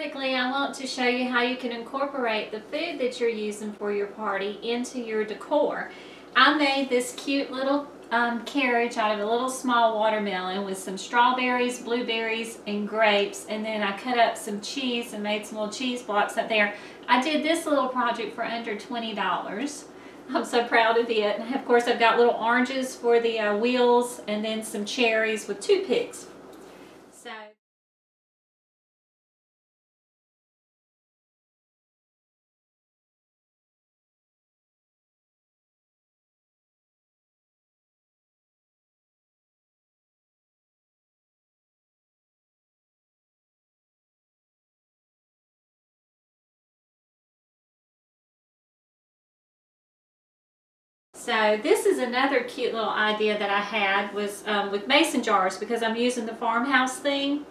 Specifically, I want to show you how you can incorporate the food that you're using for your party into your decor. I made this cute little carriage out of a little small watermelon with some strawberries, blueberries, and grapes, and then I cut up some cheese and made some little cheese blocks up there. I did this little project for under $20. I'm so proud of it. And of course, I've got little oranges for the wheels, and then some cherries with toothpicks. So this is another cute little idea that I had was with mason jars, because I'm using the farmhouse thing.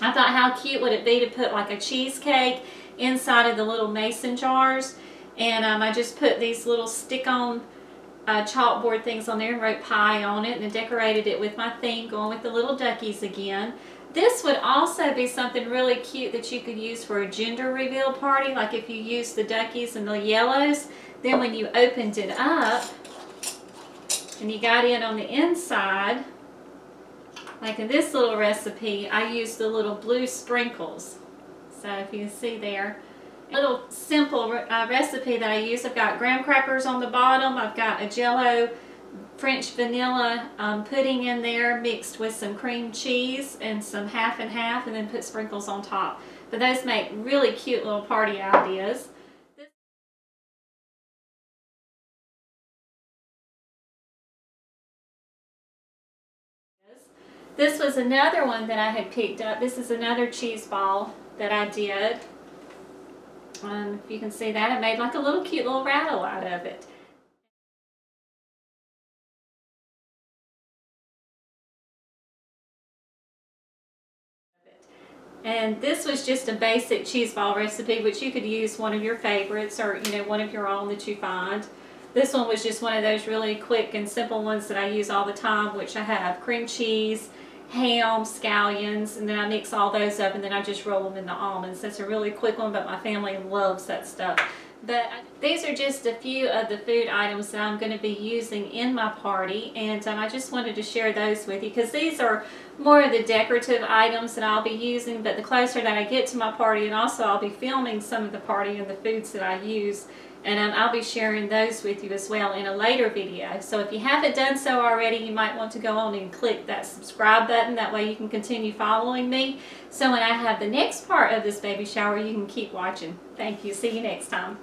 I thought, how cute would it be to put like a cheesecake inside of the little mason jars, and I just put these little stick-on chalkboard things on there and wrote pie on it, and then decorated it with my theme, going with the little duckies again. This would also be something really cute that you could use for a gender reveal party, like if you use the duckies and the yellows, then when you opened it up and you got in on the inside, like in this little recipe, I used the little blue sprinkles. So if you can see there, a little simple recipe that I use. I've got graham crackers on the bottom. I've got a Jell-O French vanilla pudding in there mixed with some cream cheese and some half and half, and then put sprinkles on top. But those make really cute little party ideas. This was another one that I had picked up. This is another cheese ball that I did. If you can see that, I made like a little cute little rattle out of it. And this was just a basic cheese ball recipe, which you could use one of your favorites, or one of your own that you find. This one was just one of those really quick and simple ones that I use all the time, which I have cream cheese, ham, scallions, and then I mix all those up, and then I just roll them in the almonds. That's a really quick one, but my family loves that stuff. But these are just a few of the food items that I'm going to be using in my party, and I just wanted to share those with you, because these are more of the decorative items that I'll be using, but the closer that I get to my party, and also I'll be filming some of the party and the foods that I use, and I'll be sharing those with you as well in a later video. So if you haven't done so already, you might want to go on and click that subscribe button. That way you can continue following me. So when I have the next part of this baby shower, you can keep watching. Thank you. See you next time.